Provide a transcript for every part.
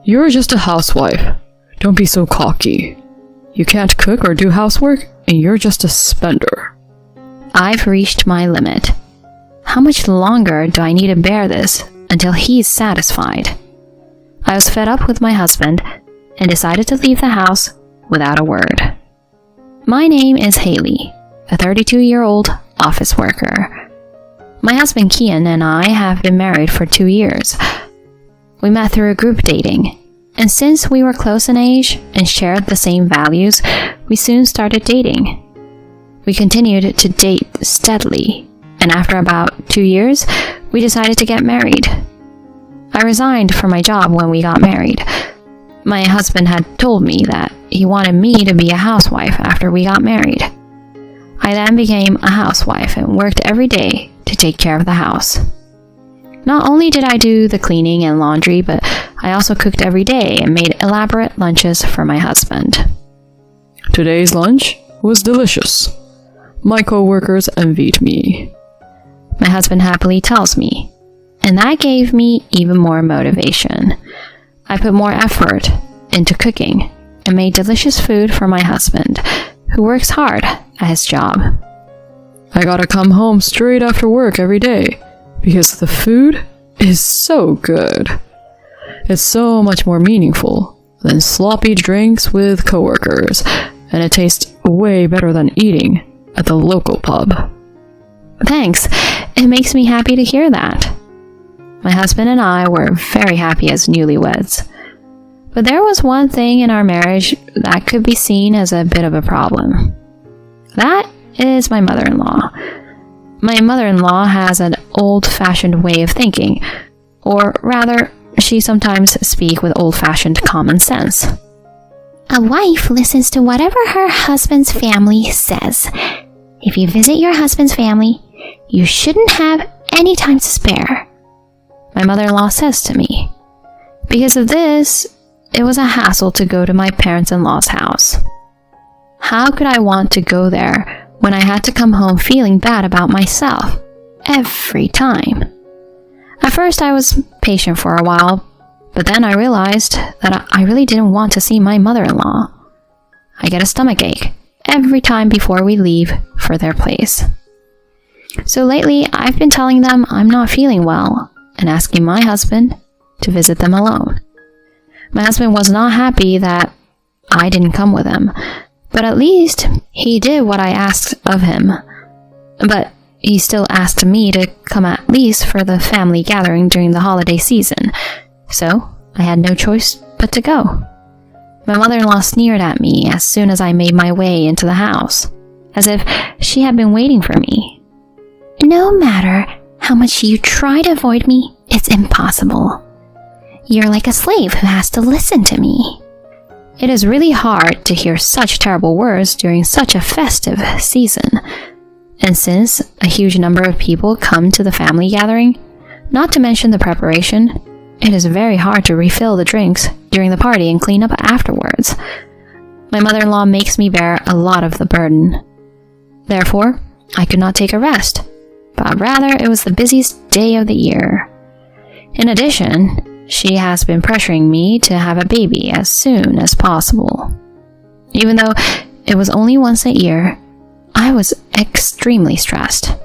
You're just a housewife. Don't be so cocky. You can't cook or do housework, and you're just a spender. I've reached my limit. How much longer do I need to bear this until he's satisfied? I was fed up with my husband and decided to leave the house without a word. My name is Haley, a 32-year-old office worker. My husband Kian and I have been married for 2 years. We met through group dating, and since we were close in age and shared the same values, we soon started dating. We continued to date steadily, and after about 2 years, we decided to get married. I resigned from my job when we got married. My husband had told me that he wanted me to be a housewife after we got married. I then became a housewife and worked every day to take care of the house. Not only did I do the cleaning and laundry, but I also cooked every day and made elaborate lunches for my husband. Today's lunch was delicious. My co-workers envied me. My husband happily tells me, and that gave me even more motivation. I put more effort into cooking and made delicious food for my husband, who works hard at his job. I gotta come home straight after work every day because the food is so good. It's so much more meaningful than sloppy drinks with coworkers, and it tastes way better than eating at the local pub. Thanks. It makes me happy to hear that. My husband and I were very happy as newlyweds. But there was one thing in our marriage that could be seen as a bit of a problem. That is my mother-in-law. My mother-in-law has an old-fashioned way of thinking, or rather, she sometimes speaks with old-fashioned common sense. A wife listens to whatever her husband's family says. If you visit your husband's family, you shouldn't have any time to spare, my mother-in-law says to me. Because of this, it was a hassle to go to my parents-in-law's house. How could I want to go there when I had to come home feeling bad about myself every time? At first, I was patient for a while, but then I realized that I really didn't want to see my mother-in-law. I get a stomachache every time before we leave for their place. So lately, I've been telling them I'm not feeling well and asking my husband to visit them alone. My husband was not happy that I didn't come with him, but at least he did what I asked of him. But he still asked me to come at least for the family gathering during the holiday season, so I had no choice but to go. My mother-in-law sneered at me as soon as I made my way into the house, as if she had been waiting for me. No matter how much you try to avoid me, it's impossible. You're like a slave who has to listen to me. It is really hard to hear such terrible words during such a festive season. And since a huge number of people come to the family gathering, not to mention the preparation, it is very hard to refill the drinks during the party and clean up afterwards. My mother-in-law makes me bear a lot of the burden. Therefore, I could not take a rest, but rather it was the busiest day of the year. In addition, she has been pressuring me to have a baby as soon as possible. Even though it was only once a year, I was extremely stressed.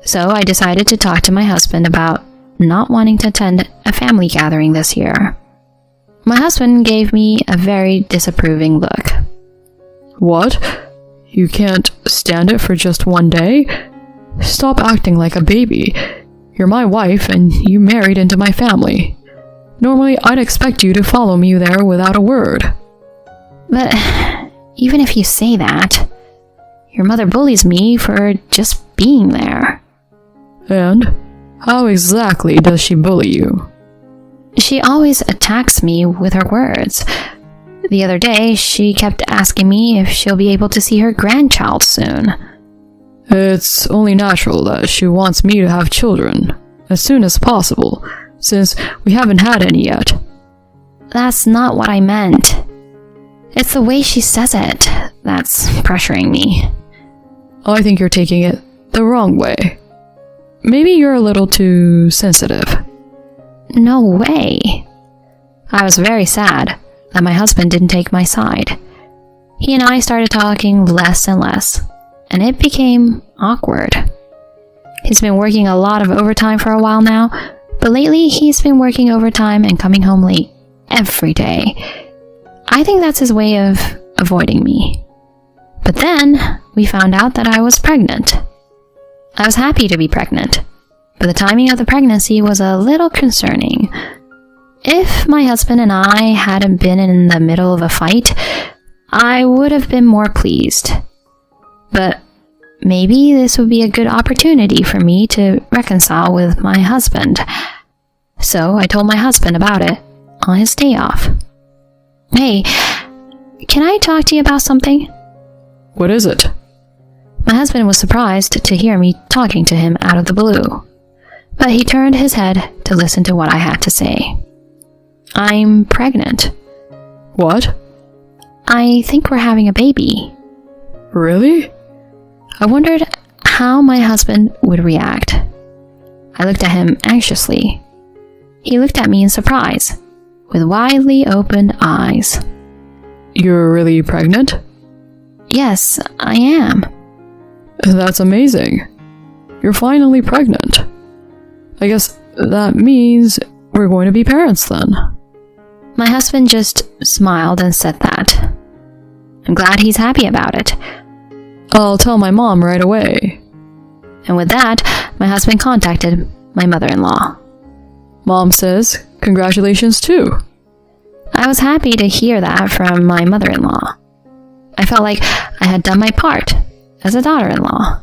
So I decided to talk to my husband about not wanting to attend a family gathering this year. My husband gave me a very disapproving look. What? You can't stand it for just one day? Stop acting like a baby. You're my wife and you married into my family. Normally, I'd expect you to follow me there without a word. But even if you say that, your mother bullies me for just being there. And how exactly does she bully you? She always attacks me with her words. The other day, she kept asking me if she'll be able to see her grandchild soon. It's only natural that she wants me to have children as soon as possible, since we haven't had any yet. That's not what I meant. It's the way she says it that's pressuring me. I think you're taking it the wrong way. Maybe you're a little too sensitive. No way. I was very sad that my husband didn't take my side. He and I started talking less and less, and it became awkward. He's been working a lot of overtime for a while now, but lately he's been working overtime and coming home late every day. I think that's his way of avoiding me. But then we found out that I was pregnant. I was happy to be pregnant, but the timing of the pregnancy was a little concerning. If my husband and I hadn't been in the middle of a fight, I would have been more pleased. But maybe this would be a good opportunity for me to reconcile with my husband. So I told my husband about it on his day off. Hey, can I talk to you about something? What is it? My husband was surprised to hear me talking to him out of the blue, but he turned his head to listen to what I had to say. I'm pregnant. What? I think we're having a baby. Really? I wondered how my husband would react. I looked at him anxiously. He looked at me in surprise, with widely opened eyes. You're really pregnant? Yes, I am. That's amazing. You're finally pregnant. I guess that means we're going to be parents then. My husband just smiled and said that. I'm glad he's happy about it. I'll tell my mom right away. And with that, my husband contacted my mother-in-law. Mom says congratulations too. I was happy to hear that from my mother-in-law. I felt like I had done my part as a daughter-in-law.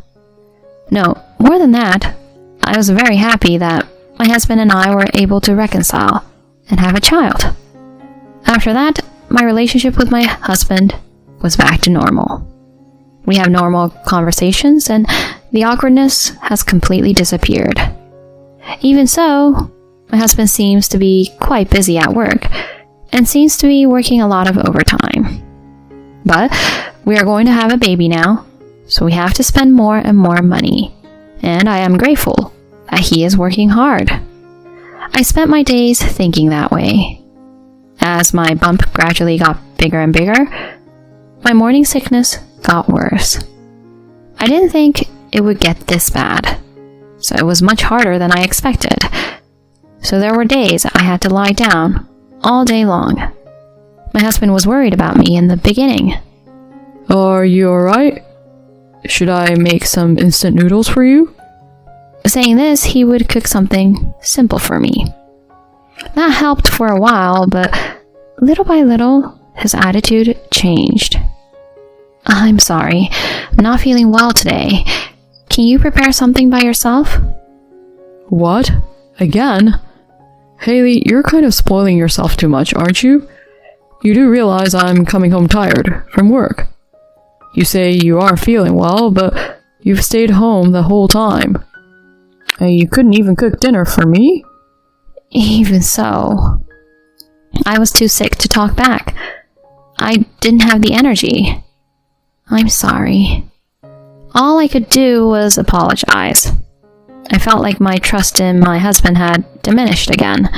No, more than that, I was very happy that my husband and I were able to reconcile and have a child. After that, my relationship with my husband was back to normal. We have normal conversations and the awkwardness has completely disappeared. Even so, my husband seems to be quite busy at work and seems to be working a lot of overtime. But we are going to have a baby now, so we have to spend more and more money, and I am grateful that he is working hard. I spent my days thinking that way. As my bump gradually got bigger and bigger, my morning sickness got worse. I didn't think it would get this bad, so it was much harder than I expected. So there were days I had to lie down all day long. My husband was worried about me in the beginning. Are you alright? Should I make some instant noodles for you? Saying this, he would cook something simple for me. That helped for a while, but little by little, his attitude changed. I'm sorry, I'm not feeling well today. Can you prepare something by yourself? What? Again? Haley, you're kind of spoiling yourself too much, aren't you? You do realize I'm coming home tired from work. You say you are feeling well, but you've stayed home the whole time. And you couldn't even cook dinner for me? Even so, I was too sick to talk back. I didn't have the energy. I'm sorry. All I could do was apologize. I felt like my trust in my husband had diminished again.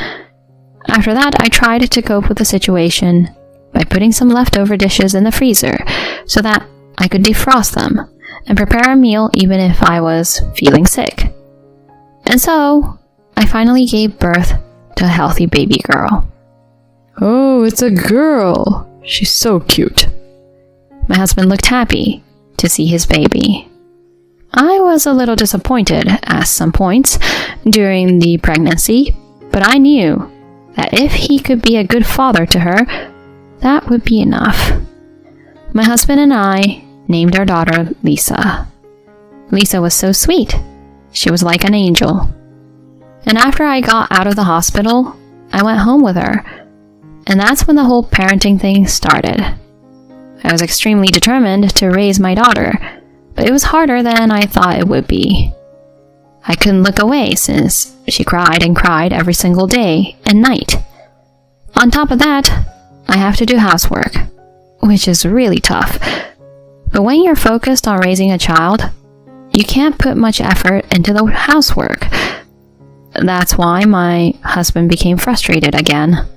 After that, I tried to cope with the situation by putting some leftover dishes in the freezer so that I could defrost them and prepare a meal even if I was feeling sick. And so, I finally gave birth to a healthy baby girl. Oh, it's a girl. She's so cute. My husband looked happy to see his baby. I was a little disappointed at some points during the pregnancy, but I knew that if he could be a good father to her, that would be enough. My husband and I named our daughter Lisa. Lisa was so sweet. She was like an angel. And after I got out of the hospital, I went home with her. And that's when the whole parenting thing started. I was extremely determined to raise my daughter, but it was harder than I thought it would be. I couldn't look away since she cried and cried every single day and night. On top of that, I have to do housework, which is really tough. But when you're focused on raising a child, you can't put much effort into the housework. That's why my husband became frustrated again.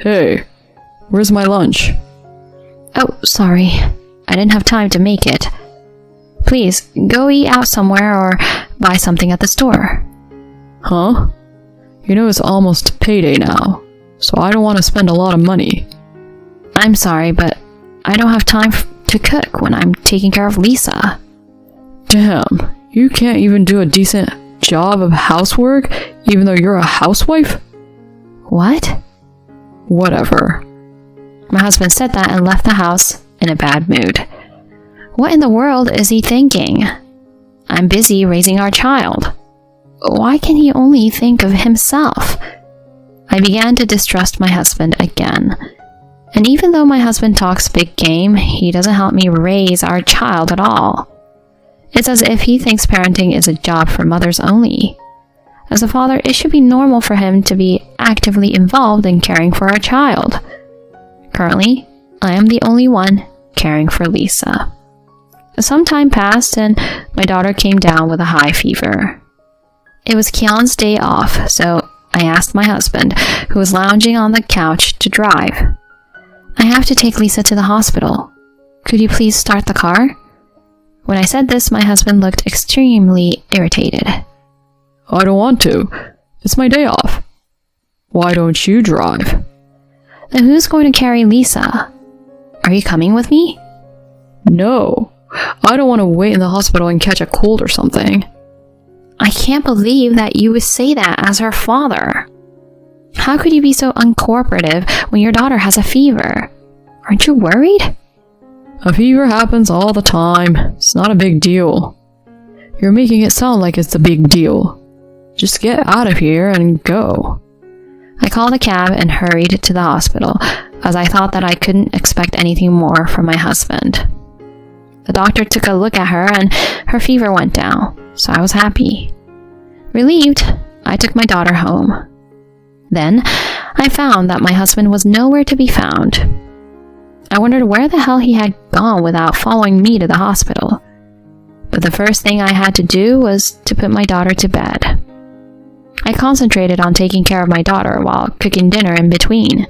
Hey, where's my lunch? Oh, sorry. I didn't have time to make it. Please, go eat out somewhere or buy something at the store. Huh? You know it's almost payday now, so I don't want to spend a lot of money. I'm sorry, but I don't have time to cook when I'm taking care of Lisa. Damn, you can't even do a decent job of housework even though you're a housewife? What? Whatever. My husband said that and left the house in a bad mood. What in the world is he thinking? I'm busy raising our child. Why can he only think of himself? I began to distrust my husband again. And even though my husband talks big game, he doesn't help me raise our child at all. It's as if he thinks parenting is a job for mothers only. As a father, it should be normal for him to be actively involved in caring for our child. Currently, I am the only one caring for Lisa. Some time passed and my daughter came down with a high fever. It was Kian's day off, so I asked my husband, who was lounging on the couch, to drive. I have to take Lisa to the hospital. Could you please start the car? When I said this, my husband looked extremely irritated. I don't want to. It's my day off. Why don't you drive? Then who's going to carry Lisa? Are you coming with me? No. I don't want to wait in the hospital and catch a cold or something. I can't believe that you would say that as her father. How could you be so uncooperative when your daughter has a fever? Aren't you worried? A fever happens all the time. It's not a big deal. You're making it sound like it's a big deal. Just get out of here and go. I called a cab and hurried to the hospital, as I thought that I couldn't expect anything more from my husband. The doctor took a look at her and her fever went down, so I was happy. Relieved, I took my daughter home. Then, I found that my husband was nowhere to be found. I wondered where the hell he had gone without following me to the hospital. But the first thing I had to do was to put my daughter to bed. I concentrated on taking care of my daughter while cooking dinner in between.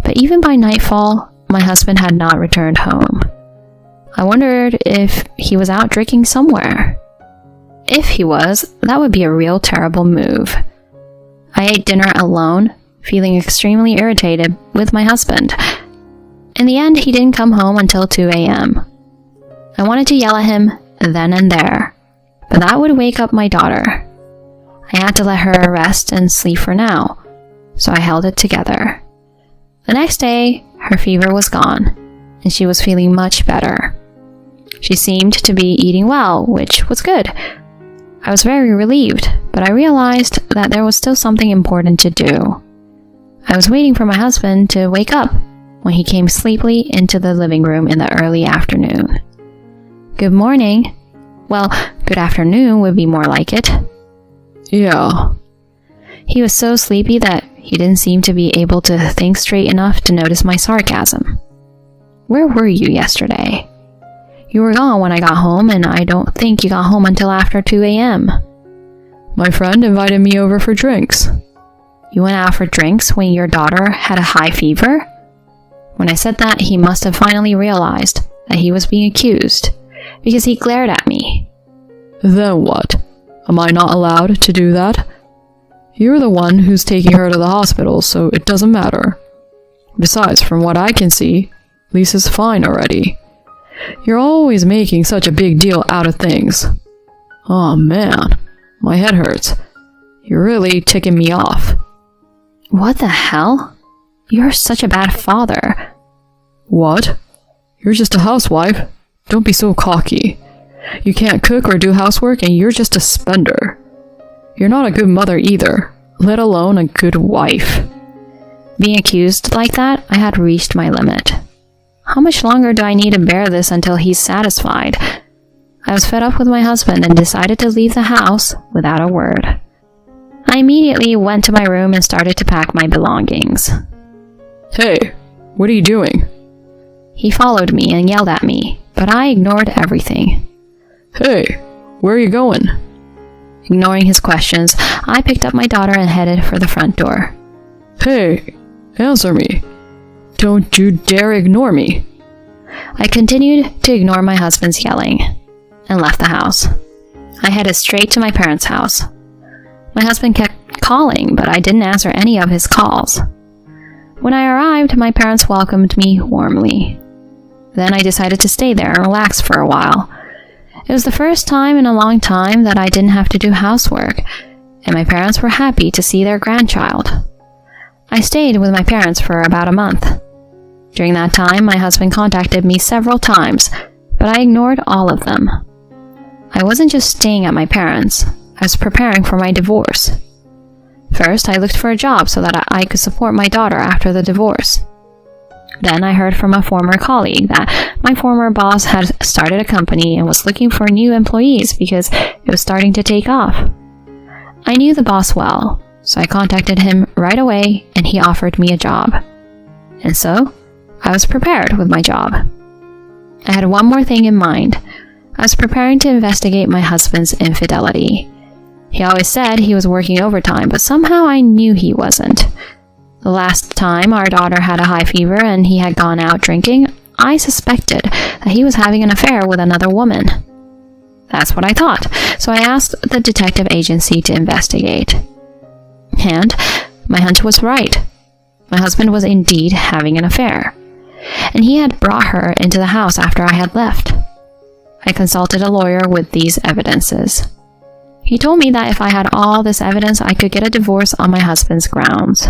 But even by nightfall, my husband had not returned home. I wondered if he was out drinking somewhere. If he was, that would be a real terrible move. I ate dinner alone, feeling extremely irritated with my husband. In the end, he didn't come home until 2 a.m. I wanted to yell at him then and there, but that would wake up my daughter. I had to let her rest and sleep for now, so I held it together. The next day, her fever was gone, and she was feeling much better. She seemed to be eating well, which was good. I was very relieved, but I realized that there was still something important to do. I was waiting for my husband to wake up when he came sleepily into the living room in the early afternoon. Good morning. Well, good afternoon would be more like it. Yeah. He was so sleepy that he didn't seem to be able to think straight enough to notice my sarcasm. Where were you yesterday? You were gone when I got home, and I don't think you got home until after 2 a.m. My friend invited me over for drinks. You went out for drinks when your daughter had a high fever? When I said that, he must have finally realized that he was being accused, because he glared at me. Then what? Am I not allowed to do that? You're the one who's taking her to the hospital, so it doesn't matter. Besides, from what I can see, Lisa's fine already. You're always making such a big deal out of things. Oh man, my head hurts. You're really ticking me off. What the hell? You're such a bad father. What? You're just a housewife. Don't be so cocky. You can't cook or do housework and you're just a spender. You're not a good mother either, let alone a good wife. Being accused like that, I had reached my limit. How much longer do I need to bear this until he's satisfied? I was fed up with my husband and decided to leave the house without a word. I immediately went to my room and started to pack my belongings. Hey, what are you doing? He followed me and yelled at me, but I ignored everything. Hey, where are you going? Ignoring his questions, I picked up my daughter and headed for the front door. Hey, Answer me. Don't you dare ignore me. I continued to ignore my husband's yelling and left the house. I headed straight to my parents' house. My husband kept calling, but I didn't answer any of his calls. When I arrived, my parents welcomed me warmly. Then I decided to stay there and relax for a while. It was the first time in a long time that I didn't have to do housework, and my parents were happy to see their grandchild. I stayed with my parents for about a month. During that time, my husband contacted me several times, but I ignored all of them. I wasn't just staying at my parents', I was preparing for my divorce. First, I looked for a job so that I could support my daughter after the divorce. Then I heard from a former colleague that my former boss had started a company and was looking for new employees because it was starting to take off. I knew the boss well, so I contacted him right away and he offered me a job. And so, I was prepared with my job. I had one more thing in mind. I was preparing to investigate my husband's infidelity. He always said he was working overtime, but somehow I knew he wasn't. The last time our daughter had a high fever and he had gone out drinking, I suspected that he was having an affair with another woman. That's what I thought, so I asked the detective agency to investigate. And my hunch was right. My husband was indeed having an affair, and he had brought her into the house after I had left. I consulted a lawyer with these evidences. He told me that if I had all this evidence, I could get a divorce on my husband's grounds.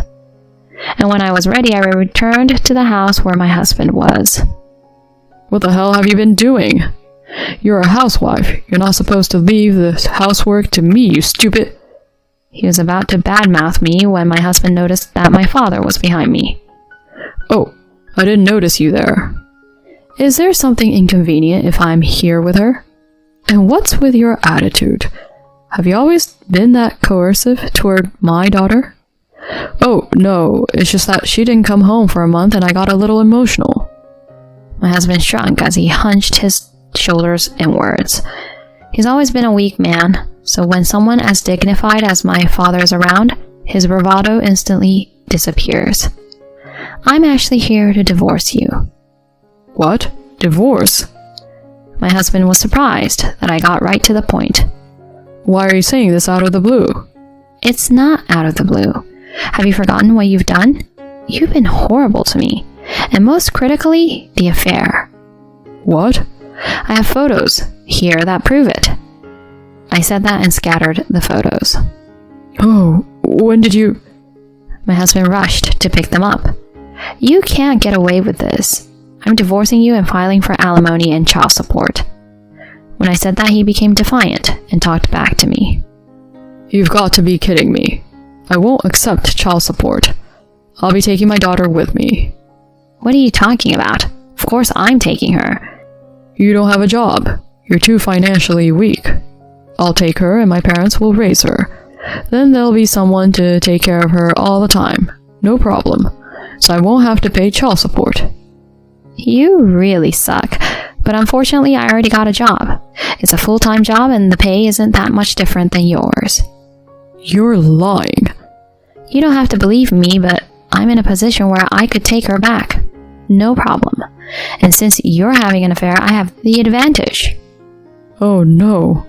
And when I was ready, I returned to the house where my husband was. What the hell have you been doing? You're a housewife. You're not supposed to leave the housework to me, you stupid. He was about to badmouth me when my husband noticed that my father was behind me. Oh, I didn't notice you there. Is there something inconvenient if I'm here with her? And what's with your attitude? Have you always been that coercive toward my daughter? Oh, no, it's just that she didn't come home for a month and I got a little emotional. My husband shrunk as he hunched his shoulders inwards. He's always been a weak man, so when someone as dignified as my father is around, his bravado instantly disappears. I'm actually here to divorce you. What? Divorce? My husband was surprised that I got right to the point. Why are you saying this out of the blue? It's not out of the blue. Have you forgotten what you've done? You've been horrible to me, and most critically, the affair. What? I have photos here that prove it. I said that and scattered the photos. Oh, when did you... My husband rushed to pick them up. You can't get away with this. I'm divorcing you and filing for alimony and child support. When I said that, he became defiant and talked back to me. You've got to be kidding me. I won't accept child support. I'll be taking my daughter with me. What are you talking about? Of course I'm taking her. You don't have a job. You're too financially weak. I'll take her and my parents will raise her. Then there'll be someone to take care of her all the time. No problem. So I won't have to pay child support. You really suck. But unfortunately, I already got a job. It's a full-time job and the pay isn't that much different than yours. You're lying. You don't have to believe me, but I'm in a position where I could take her back. No problem. And since you're having an affair, I have the advantage. Oh no.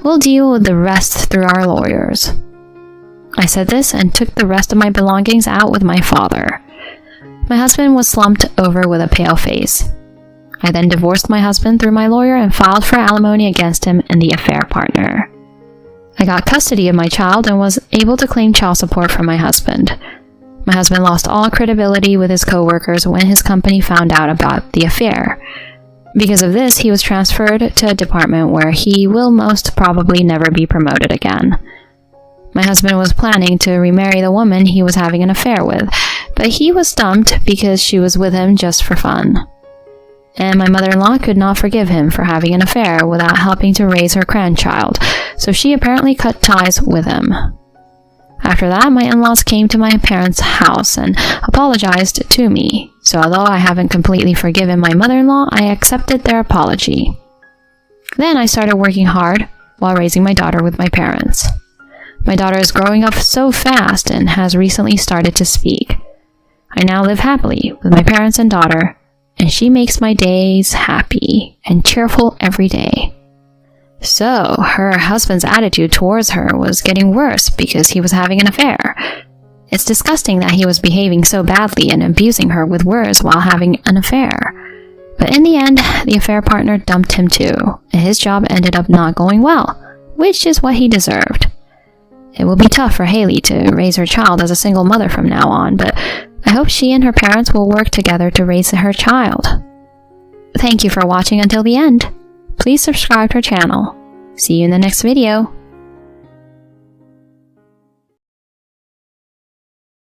We'll deal with the rest through our lawyers. I said this and took the rest of my belongings out with my father. My husband was slumped over with a pale face. I then divorced my husband through my lawyer and filed for alimony against him and the affair partner. I got custody of my child and was able to claim child support from my husband. My husband lost all credibility with his co-workers when his company found out about the affair. Because of this, he was transferred to a department where he will most probably never be promoted again. My husband was planning to remarry the woman he was having an affair with, but he was stumped because she was with him just for fun. And my mother-in-law could not forgive him for having an affair without helping to raise her grandchild, so she apparently cut ties with him. After that, my in-laws came to my parents' house and apologized to me, so although I haven't completely forgiven my mother-in-law, I accepted their apology. Then I started working hard while raising my daughter with my parents. My daughter is growing up so fast and has recently started to speak. I now live happily with my parents and daughter, and she makes my days happy and cheerful every day. So, her husband's attitude towards her was getting worse because he was having an affair. It's disgusting that he was behaving so badly and abusing her with words while having an affair. But in the end, the affair partner dumped him too, and his job ended up not going well, which is what he deserved. It will be tough for Haley to raise her child as a single mother from now on, but I hope she and her parents will work together to raise her child. Thank you for watching until the end. Please subscribe to our channel. See you in the next video.